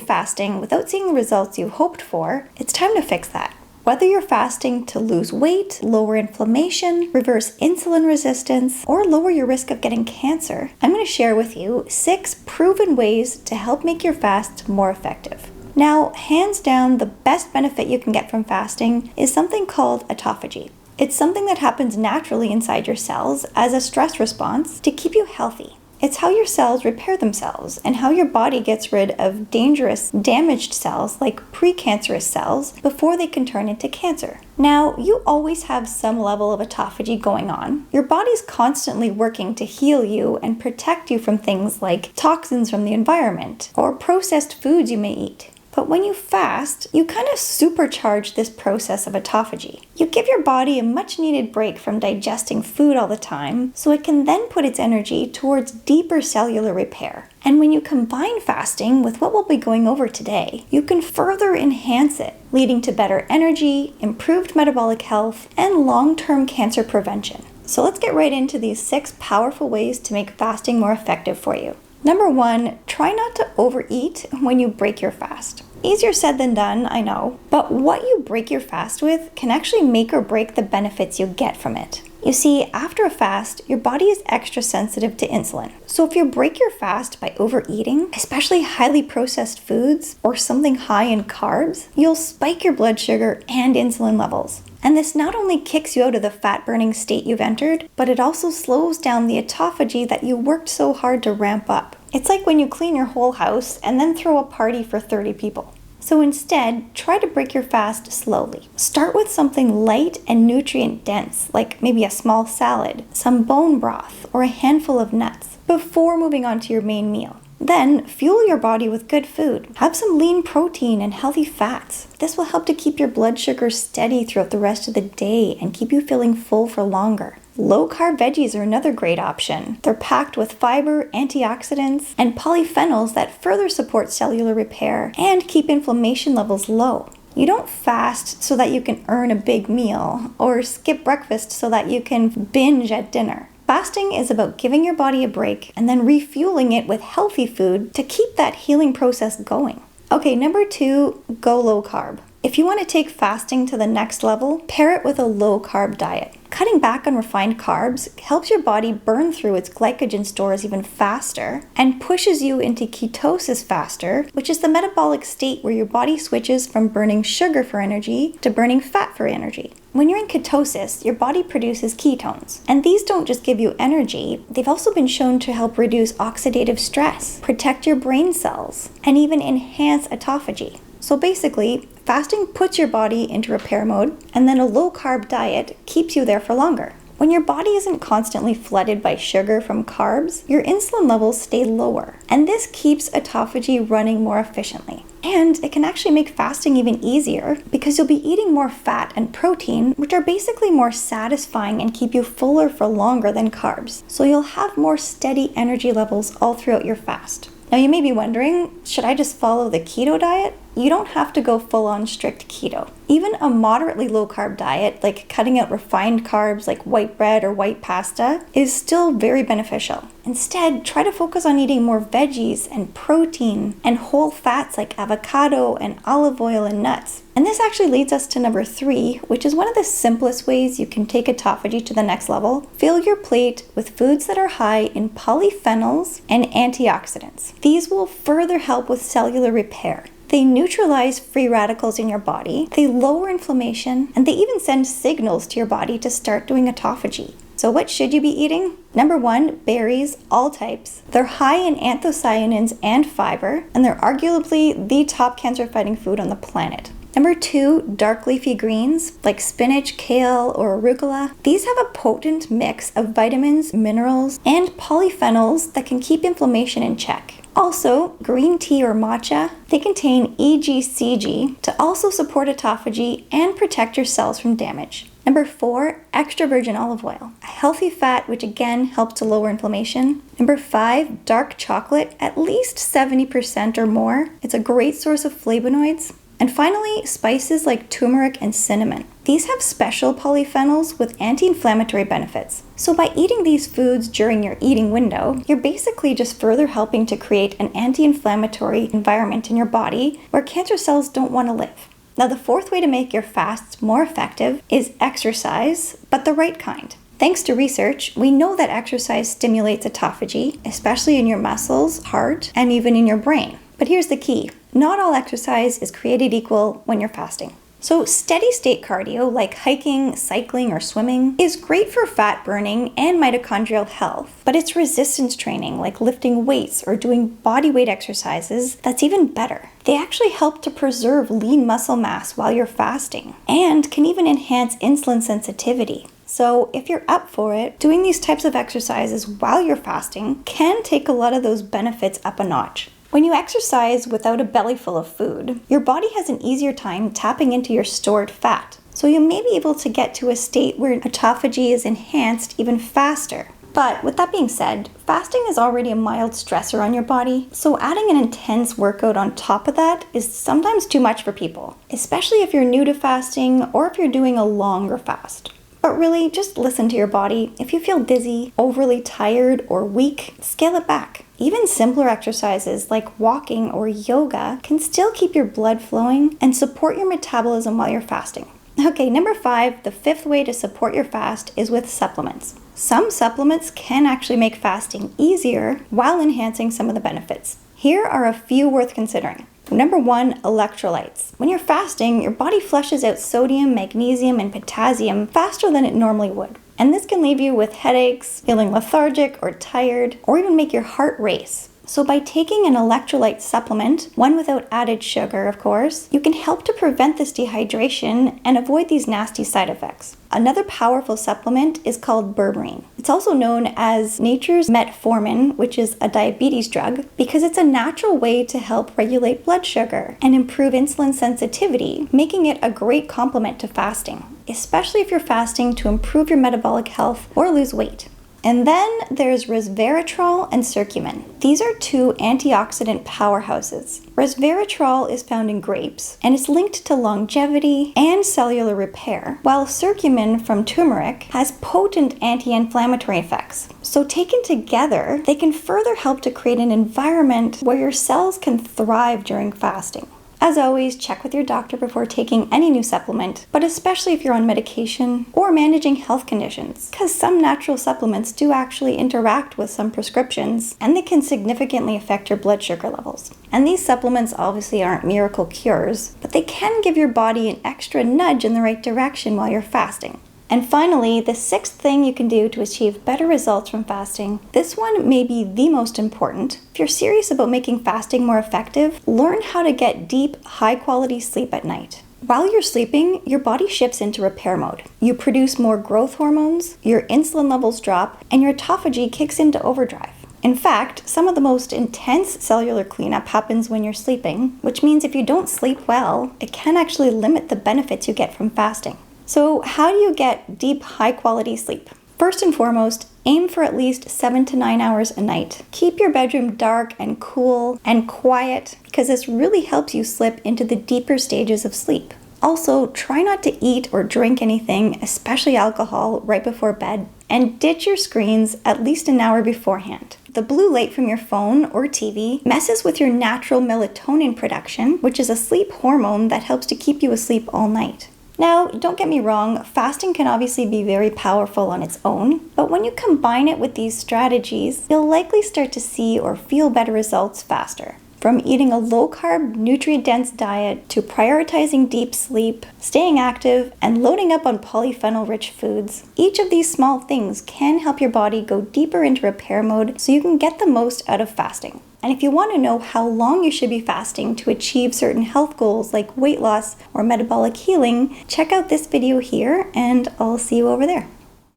fasting without seeing the results you hoped for, it's time to fix that. Whether you're fasting to lose weight, lower inflammation, reverse insulin resistance, or lower your risk of getting cancer, I'm going to share with you 6 proven ways to help make your fast more effective. Now, hands down, the best benefit you can get from fasting is something called autophagy. It's something that happens naturally inside your cells as a stress response to keep you healthy. It's how your cells repair themselves and how your body gets rid of dangerous, damaged cells like precancerous cells before they can turn into cancer. Now, you always have some level of autophagy going on. Your body's constantly working to heal you and protect you from things like toxins from the environment or processed foods you may eat. But when you fast, you kind of supercharge this process of autophagy. You give your body a much needed break from digesting food all the time, so it can then put its energy towards deeper cellular repair. And when you combine fasting with what we'll be going over today, you can further enhance it, leading to better energy, improved metabolic health, and long-term cancer prevention. So let's get right into these 6 powerful ways to make fasting more effective for you. Number 1, try not to overeat when you break your fast. Easier said than done, I know, but what you break your fast with can actually make or break the benefits you get from it. You see, after a fast, your body is extra sensitive to insulin. So if you break your fast by overeating, especially highly processed foods or something high in carbs, you'll spike your blood sugar and insulin levels. And this not only kicks you out of the fat-burning state you've entered, but it also slows down the autophagy that you worked so hard to ramp up. It's like when you clean your whole house and then throw a party for 30 people. So instead, try to break your fast slowly. Start with something light and nutrient-dense, like maybe a small salad, some bone broth, or a handful of nuts, before moving on to your main meal. Then, fuel your body with good food. Have some lean protein and healthy fats. This will help to keep your blood sugar steady throughout the rest of the day and keep you feeling full for longer. Low-carb veggies are another great option. They're packed with fiber, antioxidants, and polyphenols that further support cellular repair and keep inflammation levels low. You don't fast so that you can earn a big meal, or skip breakfast so that you can binge at dinner. Fasting is about giving your body a break and then refueling it with healthy food to keep that healing process going. Okay, number 2, go low carb. If you want to take fasting to the next level, pair it with a low carb diet. Cutting back on refined carbs helps your body burn through its glycogen stores even faster and pushes you into ketosis faster, which is the metabolic state where your body switches from burning sugar for energy to burning fat for energy. When you're in ketosis, your body produces ketones, and these don't just give you energy, they've also been shown to help reduce oxidative stress, protect your brain cells, and even enhance autophagy. So basically, fasting puts your body into repair mode, and then a low-carb diet keeps you there for longer. When your body isn't constantly flooded by sugar from carbs, your insulin levels stay lower, and this keeps autophagy running more efficiently. And it can actually make fasting even easier because you'll be eating more fat and protein, which are basically more satisfying and keep you fuller for longer than carbs. So you'll have more steady energy levels all throughout your fast. Now you may be wondering, should I just follow the keto diet? You don't have to go full-on strict keto. Even a moderately low-carb diet, like cutting out refined carbs like white bread or white pasta, is still very beneficial. Instead, try to focus on eating more veggies and protein and whole fats like avocado and olive oil and nuts. And this actually leads us to number 3, which is one of the simplest ways you can take autophagy to the next level. Fill your plate with foods that are high in polyphenols and antioxidants. These will further help with cellular repair. They neutralize free radicals in your body, they lower inflammation, and they even send signals to your body to start doing autophagy. So what should you be eating? Number 1, berries, all types. They're high in anthocyanins and fiber, and they're arguably the top cancer-fighting food on the planet. Number 2, dark leafy greens like spinach, kale, or arugula. These have a potent mix of vitamins, minerals, and polyphenols that can keep inflammation in check. Also, green tea or matcha, they contain EGCG to also support autophagy and protect your cells from damage. Number 4, extra virgin olive oil, a healthy fat which again helps to lower inflammation. Number 5, dark chocolate, at least 70% or more. It's a great source of flavonoids. And finally, spices like turmeric and cinnamon. These have special polyphenols with anti-inflammatory benefits. So by eating these foods during your eating window, you're basically just further helping to create an anti-inflammatory environment in your body where cancer cells don't want to live. Now, the fourth way to make your fasts more effective is exercise, but the right kind. Thanks to research, we know that exercise stimulates autophagy, especially in your muscles, heart, and even in your brain. But here's the key. Not all exercise is created equal when you're fasting. So steady state cardio like hiking, cycling, or swimming is great for fat burning and mitochondrial health, but it's resistance training like lifting weights or doing body weight exercises that's even better. They actually help to preserve lean muscle mass while you're fasting and can even enhance insulin sensitivity. So if you're up for it, doing these types of exercises while you're fasting can take a lot of those benefits up a notch. When you exercise without a belly full of food, your body has an easier time tapping into your stored fat. So you may be able to get to a state where autophagy is enhanced even faster. But with that being said, fasting is already a mild stressor on your body, so adding an intense workout on top of that is sometimes too much for people, especially if you're new to fasting or if you're doing a longer fast. But really, just listen to your body. If you feel dizzy, overly tired, or weak, scale it back. Even simpler exercises like walking or yoga can still keep your blood flowing and support your metabolism while you're fasting. Okay, number 5, the fifth way to support your fast is with supplements. Some supplements can actually make fasting easier while enhancing some of the benefits. Here are a few worth considering. Number 1, electrolytes. When you're fasting, your body flushes out sodium, magnesium, and potassium faster than it normally would. And this can leave you with headaches, feeling lethargic or tired, or even make your heart race. So by taking an electrolyte supplement, one without added sugar, of course, you can help to prevent this dehydration and avoid these nasty side effects. Another powerful supplement is called berberine. It's also known as nature's metformin, which is a diabetes drug, because it's a natural way to help regulate blood sugar and improve insulin sensitivity, making it a great complement to fasting, especially if you're fasting to improve your metabolic health or lose weight. And then there's resveratrol and curcumin. These are two antioxidant powerhouses. Resveratrol is found in grapes and is linked to longevity and cellular repair, while curcumin from turmeric has potent anti-inflammatory effects. So taken together, they can further help to create an environment where your cells can thrive during fasting. As always, check with your doctor before taking any new supplement, but especially if you're on medication or managing health conditions, because some natural supplements do actually interact with some prescriptions, and they can significantly affect your blood sugar levels. And these supplements obviously aren't miracle cures, but they can give your body an extra nudge in the right direction while you're fasting. And finally, the sixth thing you can do to achieve better results from fasting, this one may be the most important. If you're serious about making fasting more effective, learn how to get deep, high-quality sleep at night. While you're sleeping, your body shifts into repair mode. You produce more growth hormones, your insulin levels drop, and your autophagy kicks into overdrive. In fact, some of the most intense cellular cleanup happens when you're sleeping, which means if you don't sleep well, it can actually limit the benefits you get from fasting. So how do you get deep, high-quality sleep? First and foremost, aim for at least 7 to 9 hours a night. Keep your bedroom dark and cool and quiet because this really helps you slip into the deeper stages of sleep. Also, try not to eat or drink anything, especially alcohol, right before bed, and ditch your screens at least an hour beforehand. The blue light from your phone or TV messes with your natural melatonin production, which is a sleep hormone that helps to keep you asleep all night. Now, don't get me wrong, fasting can obviously be very powerful on its own, but when you combine it with these strategies, you'll likely start to see or feel better results faster. From eating a low-carb, nutrient-dense diet to prioritizing deep sleep, staying active, and loading up on polyphenol-rich foods, each of these small things can help your body go deeper into repair mode so you can get the most out of fasting. And if you want to know how long you should be fasting to achieve certain health goals like weight loss or metabolic healing, check out this video here, and I'll see you over there.